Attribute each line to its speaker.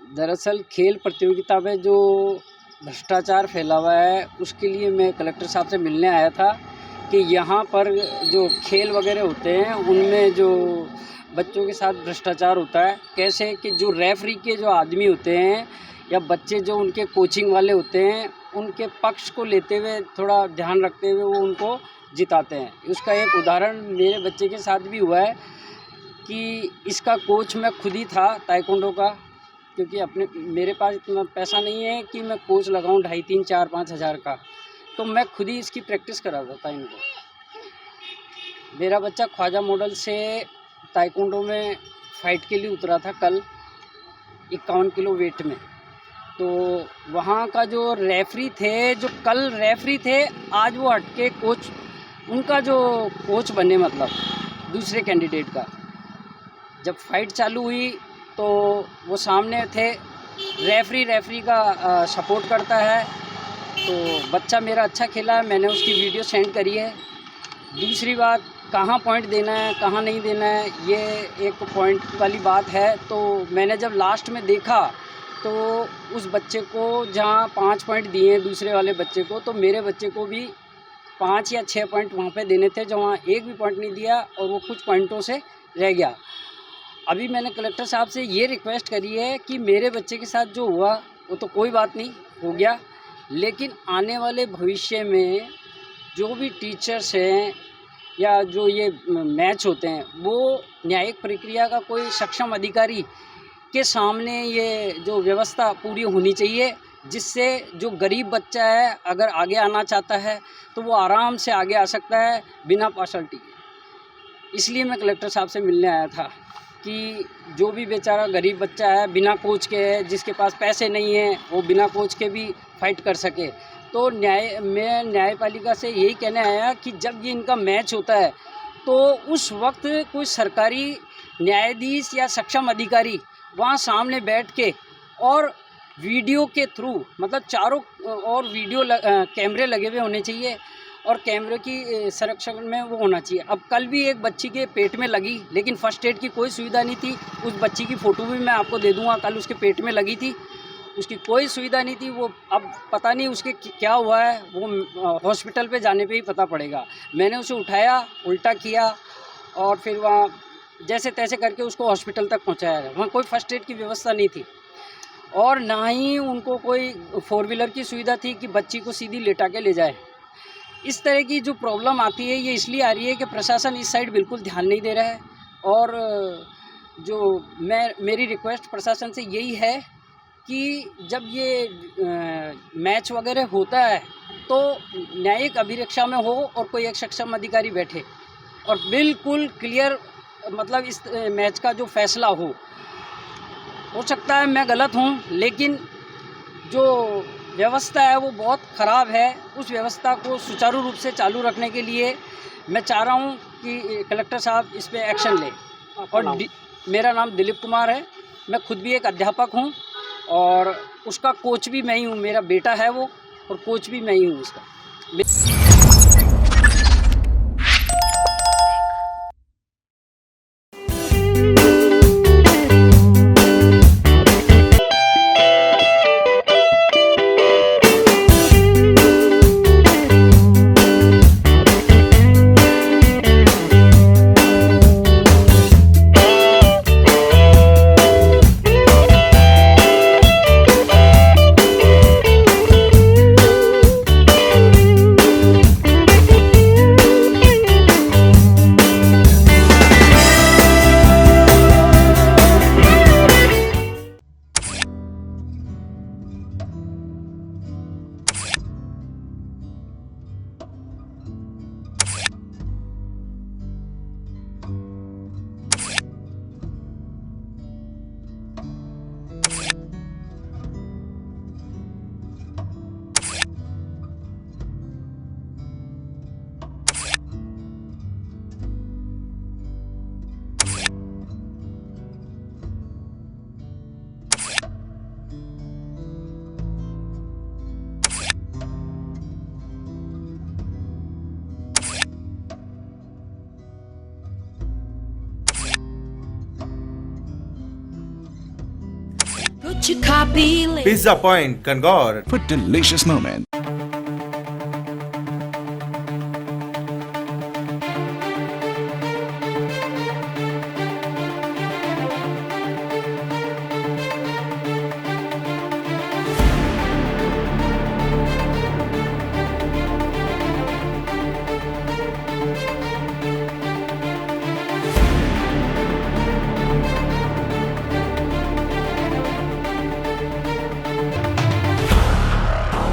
Speaker 1: दरअसल खेल प्रतियोगिता में जो भ्रष्टाचार फैला हुआ है उसके लिए मैं कलेक्टर साहब से मिलने आया था कि यहाँ पर जो खेल वगैरह होते हैं उनमें जो बच्चों के साथ भ्रष्टाचार होता है, कैसे कि जो रेफरी के जो आदमी होते हैं या बच्चे जो उनके कोचिंग वाले होते हैं उनके पक्ष को लेते हुए थोड़ा ध्यान रखते हुए वो उनको जिताते हैं। उसका एक उदाहरण मेरे बच्चे के साथ भी हुआ है कि इसका कोच मैं खुद ही था ताइक्वांडो का, क्योंकि मेरे पास इतना पैसा नहीं है कि मैं कोच लगाऊं 2.5, 3, 4, 5 हज़ार का, तो मैं खुद ही इसकी प्रैक्टिस कराता था इनको। मेरा बच्चा ख्वाजा मॉडल से ताइक्वांडो में फ़ाइट के लिए उतरा था कल 51 किलो वेट में। तो वहाँ का जो रेफरी थे, जो कल रेफरी थे, आज वो हट के कोच, उनका जो कोच बने, मतलब दूसरे कैंडिडेट का। जब फाइट चालू हुई तो वो सामने थे, रेफरी का सपोर्ट करता है। तो बच्चा मेरा अच्छा खेला है, मैंने उसकी वीडियो सेंड करी है। दूसरी बात, कहाँ पॉइंट देना है कहाँ नहीं देना है, ये एक पॉइंट वाली बात है। तो मैंने जब लास्ट में देखा तो उस बच्चे को जहाँ 5 पॉइंट दिए दूसरे वाले बच्चे को, तो मेरे बच्चे को भी 5 या 6 पॉइंट वहाँ पे देने थे, जहाँ एक भी पॉइंट नहीं दिया और वो कुछ पॉइंटों से रह गया। अभी मैंने कलेक्टर साहब से ये रिक्वेस्ट करी है कि मेरे बच्चे के साथ जो हुआ वो तो कोई बात नहीं, हो गया, लेकिन आने वाले भविष्य में जो भी टीचर्स हैं या जो ये मैच होते हैं, वो न्यायिक प्रक्रिया का कोई सक्षम अधिकारी के सामने ये जो व्यवस्था पूरी होनी चाहिए, जिससे जो गरीब बच्चा है अगर आगे आना चाहता है तो वो आराम से आगे आ सकता है बिना पार्शलिटी के। इसलिए मैं कलेक्टर साहब से मिलने आया था कि जो भी बेचारा गरीब बच्चा है, बिना कोच के है, जिसके पास पैसे नहीं है, वो बिना कोच के भी फाइट कर सके। तो मैं न्यायपालिका से यही कहने आया कि जब ये इनका मैच होता है तो उस वक्त कोई सरकारी न्यायाधीश या सक्षम अधिकारी वहाँ सामने बैठ के और वीडियो के थ्रू, मतलब चारों और वीडियो कैमरे लगे हुए होने चाहिए और कैमरे की संरक्षण में वो होना चाहिए। अब कल भी एक बच्ची के पेट में लगी, लेकिन फर्स्ट एड की कोई सुविधा नहीं थी। उस बच्ची की फ़ोटो भी मैं आपको दे दूँगा, कल उसके पेट में लगी थी, उसकी कोई सुविधा नहीं थी। वो अब पता नहीं उसके क्या हुआ है, वो हॉस्पिटल पे जाने पे ही पता पड़ेगा। मैंने उसे उठाया, उल्टा किया और फिर वहाँ जैसे तैसे करके उसको हॉस्पिटल तक पहुँचाया। वहाँ कोई फर्स्ट एड की व्यवस्था नहीं थी और ना ही उनको कोई 4 व्हीलर की सुविधा थी कि बच्ची को सीधी लेटा के ले जाए। इस तरह की जो प्रॉब्लम आती है, ये इसलिए आ रही है कि प्रशासन इस साइड बिल्कुल ध्यान नहीं दे रहा है। और जो मेरी रिक्वेस्ट प्रशासन से यही है कि जब ये मैच वगैरह होता है तो न्यायिक अभिरक्षा में हो और कोई एक सक्षम अधिकारी बैठे और बिल्कुल क्लियर, मतलब इस मैच का जो फैसला हो सकता है मैं गलत हूँ, लेकिन जो व्यवस्था है वो बहुत ख़राब है। उस व्यवस्था को सुचारू रूप से चालू रखने के लिए मैं चाह रहा हूँ कि कलेक्टर साहब इस पे एक्शन लें। और मेरा नाम दिलीप कुमार है, मैं खुद भी एक अध्यापक हूँ और उसका कोच भी मैं ही हूँ। मेरा बेटा है वो, और कोच भी मैं ही हूँ उसका।
Speaker 2: Could you copy?
Speaker 3: Pizza Point, Kangor.
Speaker 4: For delicious moments.